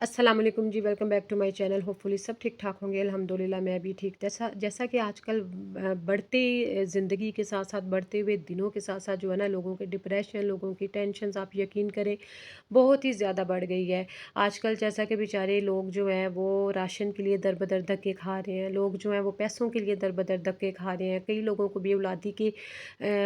अस्सलाम वालेकुम जी, welcome back to my channel. Hopefully सब ठीक ठाक होंगे। अल्हम्दुलिल्लाह मैं भी ठीक। जैसा जैसा कि आजकल बढ़ते ज़िंदगी के साथ साथ बढ़ते हुए दिनों के साथ साथ जो है ना, लोगों के डिप्रेशन, लोगों की टेंशन्स, आप यकीन करें, बहुत ही ज़्यादा बढ़ गई है। आजकल जैसा कि बेचारे लोग जो हैं वो राशन के लिए दर बदर धक्के खा रहे हैं, लोग जो हैं वो पैसों के लिए दर बदर धक्के खा रहे हैं। कई लोगों को बेऔलादी की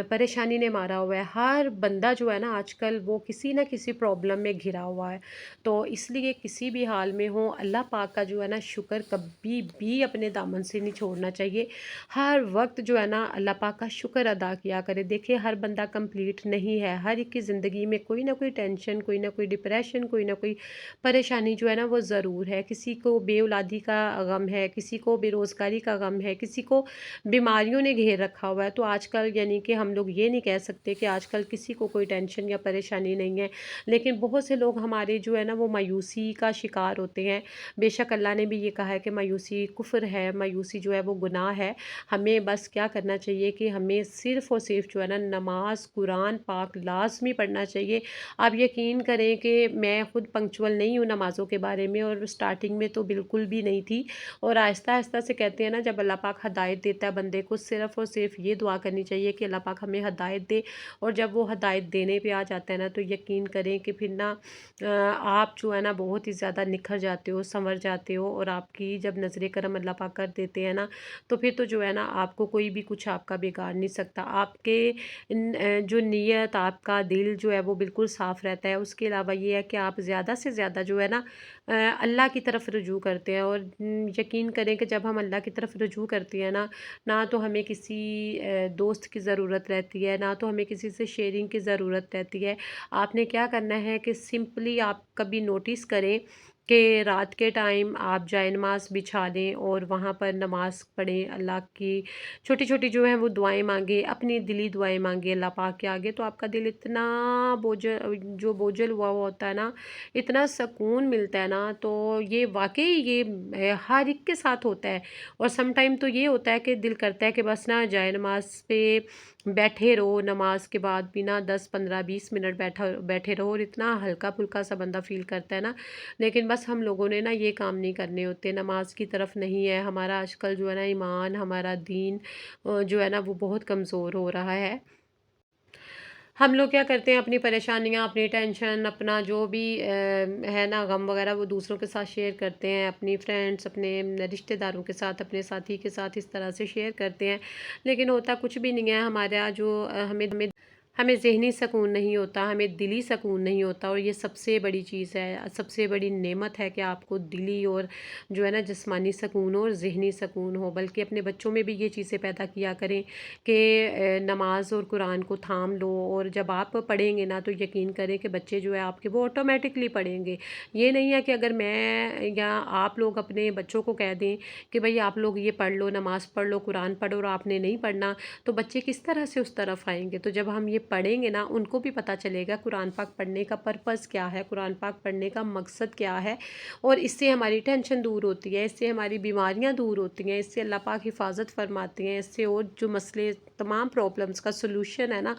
परेशानी ने मारा हुआ है। हर बंदा जो है ना आजकल वो किसी ना किसी प्रॉब्लम में घिरा हुआ है। तो इसलिए किसी भी हाल में हो, अल्लाह पाक का जो है ना शुक्र कभी भी अपने दामन से नहीं छोड़ना चाहिए। हर वक्त जो है ना अल्लाह पाक का शुक्र अदा किया करे। देखिए, हर बंदा कंप्लीट नहीं है, हर एक की ज़िंदगी में कोई ना कोई टेंशन, कोई ना कोई डिप्रेशन, कोई ना कोई परेशानी जो है ना वो ज़रूर है। किसी को बेऔलादी का गम है, किसी को बेरोज़गारी का गम है, किसी को बीमारियों ने घेर रखा हुआ है। तो आजकल यानी कि हम लोग ये नहीं कह सकते कि आजकल किसी को कोई टेंशन या परेशानी नहीं है, लेकिन बहुत से लोग हमारे जो है ना वो मायूसी का शिकार होते हैं। बेशक अल्लाह ने भी ये कहा है कि मायूसी कुफ्र है, मायूसी जो है वो गुनाह है। हमें बस क्या करना चाहिए कि हमें सिर्फ़ और सिर्फ़ जो है ना नमाज़, कुरान पाक लाज़मी पढ़ना चाहिए। आप यकीन करें कि मैं खुद पंक्चुअल नहीं हूँ नमाज़ों के बारे में, और स्टार्टिंग में तो बिल्कुल भी नहीं थी। और आहिस्ता-आहिस्ता से कहते हैं ना, जब अल्लाह पाक हिदायत देता है बंदे को, सिर्फ़ और सिर्फ़ ये दुआ करनी चाहिए कि अल्लाह पाक हमें हिदायत दे। और जब वो हिदायत देने पे आ जाता है ना, तो यकीन करें कि फिर ना आप जो है ना बहुत ही ज़्यादा निखर जाते हो, संवर जाते हो, और आपकी जब नज़र करम अल्लाह पाक कर देते हैं ना, तो फिर तो जो है ना आपको कोई भी कुछ आपका बिगाड़ नहीं सकता। आपके जो नीयत, आपका दिल जो है वो बिल्कुल साफ़ रहता है। उसके अलावा ये है कि आप ज़्यादा से ज़्यादा जो है ना अल्लाह की तरफ रुजू करते हैं। और यकीन करें कि जब हम अल्लाह की तरफ रुजू करते हैं ना, ना तो हमें किसी दोस्त की ज़रूरत रहती है, ना तो हमें किसी से शेयरिंग की ज़रूरत रहती है। आपने क्या करना है कि सिंपली आप कभी नोटिस करें कि रात के टाइम आप जाए नमाज़ बिछा लें और वहाँ पर नमाज़ पढ़ें, अल्लाह की छोटी छोटी जो है वो दुआएं मांगे, अपनी दिली दुआएं मांगे अल्लाह पाक के आगे। तो आपका दिल इतना बोझल हुआ हुआ होता है ना, इतना सुकून मिलता है ना। तो ये वाकई ये हर एक के साथ होता है। और सम टाइम तो ये होता है कि दिल करता है कि बस ना जाए नमाज पे बैठे रहो, नमाज के बाद भी ना 10 15 20 मिनट बैठे रहो, और इतना हल्का फुल्का सा बंदा फील करता है ना। लेकिन बस हम लोगों ने ना ये काम नहीं करने होते, नमाज की तरफ नहीं है हमारा आजकल जो है ना ईमान, हमारा दीन जो है ना वो बहुत कमज़ोर हो रहा है। हम लोग क्या करते हैं, अपनी परेशानियाँ, अपनी टेंशन, अपना जो भी है ना गम वगैरह, वो दूसरों के साथ शेयर करते हैं, अपनी फ्रेंड्स, अपने रिश्तेदारों के साथ, अपने साथी के साथ इस तरह से शेयर करते हैं। लेकिन होता कुछ भी नहीं है। हमारा जो हमें हमें हमें ज़हनी सुकून नहीं होता, हमें दिली सुकून नहीं होता। और ये सबसे बड़ी चीज़ है, सबसे बड़ी नेमत है कि आपको दिली और जो है ना जिस्मानी सुकून और ज़हनी सुकून हो। बल्कि अपने बच्चों में भी ये चीज़ें पैदा किया करें कि नमाज और कुरान को थाम लो, और जब आप पढ़ेंगे ना तो यकीन करें कि बच्चे जो है आपके वो ऑटोमेटिकली पढ़ेंगे। ये नहीं है कि अगर मैं या आप लोग अपने बच्चों को कह दें कि भाई आप लोग ये पढ़ लो, नमाज पढ़ लो, कुरान पढ़ो, और आपने नहीं पढ़ना, तो बच्चे किस तरह से उस तरफ आएंगे। तो जब हम ये पढ़ेंगे ना, उनको भी पता चलेगा कुरान पाक पढ़ने का पर्पस क्या है, कुरान पाक पढ़ने का मकसद क्या है। और इससे हमारी टेंशन दूर होती है, इससे हमारी बीमारियां दूर होती हैं, इससे अल्लाह पाक हिफाजत फरमाते हैं, इससे और जो मसले, तमाम प्रॉब्लम्स का सलूशन है ना,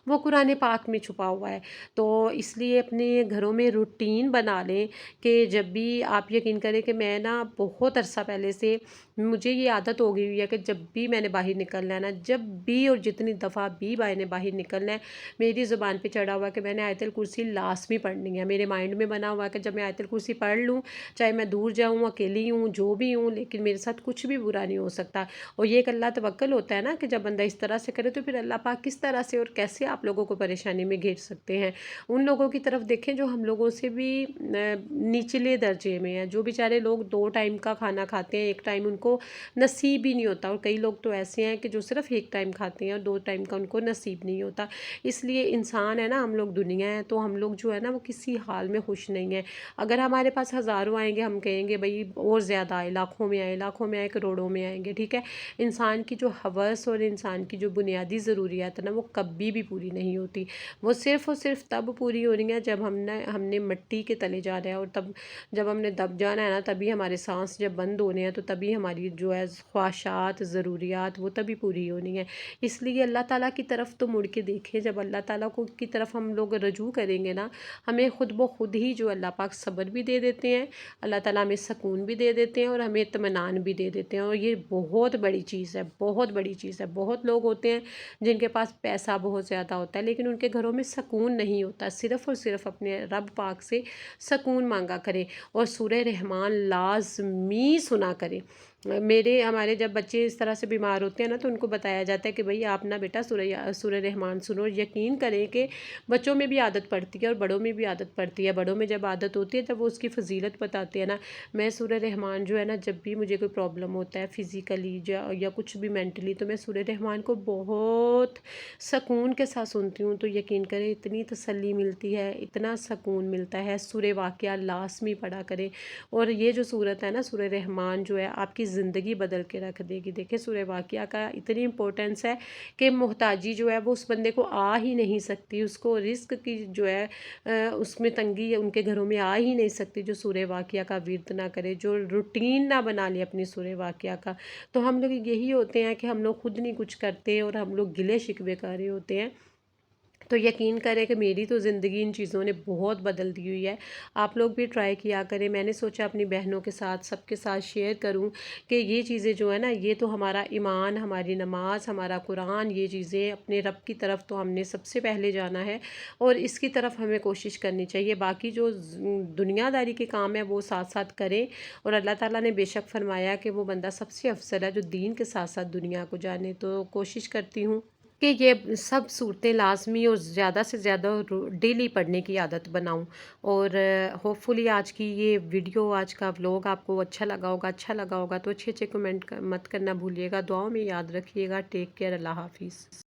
वो कुरान पाक में छुपा हुआ है। तो इसलिए अपने घरों में रूटीन बना लें कि जब भी आप यकीन करें कि मैं ना बहुत अरसा पहले से मुझे ये आदत हो गई हुई है कि जब भी मैंने बाहर निकलना है ना, जब भी और जितनी दफ़ा भी मैंने बाहर निकलना है, मेरी ज़ुबान पे चढ़ा हुआ है कि मैंने आयतल कुर्सी लाज़मी पढ़नी है। मेरे माइंड में बना हुआ है कि जब मैं आयतल कुर्सी पढ़ लूँ, चाहे मैं दूर जाऊँ, अकेली हूँ, जो भी हूँ, लेकिन मेरे साथ कुछ भी बुरा नहीं हो सकता। और ये एक अल्लाह तवक्कल होता है ना कि जब बंदा इस तरह से करे, तो फिर अल्लाह पाक किस तरह से और कैसे आप लोगों को परेशानी में घेर सकते हैं। उन लोगों की तरफ देखें जो हम लोगों से भी निचले दर्जे में हैं, जो बेचारे लोग 2 टाइम का खाना खाते हैं, एक टाइम उनको नसीब ही नहीं होता। और कई लोग तो ऐसे हैं कि जो सिर्फ एक टाइम खाते हैं और 2 टाइम का उनको नसीब नहीं होता। इसलिए इंसान है ना, हम लोग दुनिया है, तो हम लोग जो है ना वो किसी हाल में खुश नहीं है। अगर हमारे पास हज़ारों आएंगे, हम कहेंगे भाई और ज़्यादा आए, लाखों में आए, लाखों में आए, करोड़ों में आएंगे, ठीक है। इंसान की जो हवस और इंसान की जो बुनियादी ज़रूरियात है ना, वो कभी भी पूरी नहीं होती। वो सिर्फ़ और सिर्फ तब पूरी हो रही हैं जब हमने मिट्टी के तले जाना है, और तब जब हमने दब जाना है ना, तभी हमारे सांस जब बंद होने हैं, तो तभी हमारी जो है ख्वाहिशात, ज़रूरियात, वो तभी पूरी होनी है। इसलिए अल्लाह ताला की तरफ तो मुड़ के देखें। دیکھیں جب اللہ تعالیٰ کو کی طرف ہم لوگ رجوع کریں گے نا، ہمیں خود بخود ہی جو اللہ پاک صبر بھی دے دیتے ہیں، اللہ تعالیٰ ہمیں سکون بھی دے دیتے ہیں اور ہمیں اطمینان بھی دے دیتے ہیں، اور یہ بہت بڑی چیز ہے، بہت بڑی چیز ہے۔ بہت لوگ ہوتے ہیں جن کے پاس پیسہ بہت زیادہ ہوتا ہے لیکن ان کے گھروں میں سکون نہیں ہوتا، صرف اور صرف اپنے رب پاک سے سکون مانگا کریں اور سورہ رحمان لازمی سنا کریں۔ ہمارے جب بچے اس طرح سے بیمار ہوتے ہیں نا تو ان کو بتایا جاتا ہے کہ بھئی آپ نا بیٹا سورہ رحمان سنو، یقین کریں کہ بچوں میں بھی عادت پڑتی ہے اور بڑوں میں بھی عادت پڑتی ہے۔ بڑوں میں جب عادت ہوتی ہے تب وہ اس کی فضیلت بتاتے ہیں نا۔ میں سورہ رحمان جو ہے نا، جب بھی مجھے کوئی پرابلم ہوتا ہے فزیکلی یا کچھ بھی مینٹلی، تو میں سورہ رحمان کو بہت سکون کے ساتھ سنتی ہوں، تو یقین کریں اتنی تسلی ملتی ہے، اتنا سکون ملتا ہے۔ سورہ واقعہ لازمی پڑھا کریں، اور یہ جو صورت ہے نا سورہ رحمان جو ہے آپ کی زندگی بدل کے رکھ دے گی۔ دیکھیں سورہ واقعہ کا اتنی امپورٹنس ہے کہ محتاجی جو ہے وہ اس بندے کو آ ہی نہیں سکتی، اس کو رزق کی جو ہے اس میں تنگی ان کے گھروں میں آ ہی نہیں سکتی جو سورہ واقعہ کا ورد نہ کرے، جو روٹین نہ بنا لے اپنی سورہ واقعہ کا۔ تو ہم لوگ یہی ہوتے ہیں کہ ہم لوگ خود نہیں کچھ کرتے اور ہم لوگ گلے شکوے کر رہے ہوتے ہیں۔ تو یقین کریں کہ میری تو زندگی ان چیزوں نے بہت بدل دی ہوئی ہے، آپ لوگ بھی ٹرائی کیا کریں۔ میں نے سوچا اپنی بہنوں کے ساتھ سب کے ساتھ شیئر کروں کہ یہ چیزیں جو ہے نا، یہ تو ہمارا ایمان، ہماری نماز، ہمارا قرآن، یہ چیزیں اپنے رب کی طرف تو ہم نے سب سے پہلے جانا ہے اور اس کی طرف ہمیں کوشش کرنی چاہیے۔ باقی جو دنیا داری کے کام ہے وہ ساتھ ساتھ کریں، اور اللہ تعالیٰ نے بے شک فرمایا کہ وہ بندہ سب سے افضل ہے جو دین کے ساتھ ساتھ دنیا کو جانے۔ تو کوشش کرتی ہوں کہ یہ سب صورتیں لازمی اور زیادہ سے زیادہ ڈیلی پڑھنے کی عادت بناؤں، اور ہوپ فلی آج کی یہ ویڈیو، آج کا ولاگ آپ کو اچھا لگا ہوگا تو اچھے کمنٹ مت کرنا بھولیے گا، دعاؤں میں یاد رکھیے گا۔ ٹیک کیئر، اللہ حافظ۔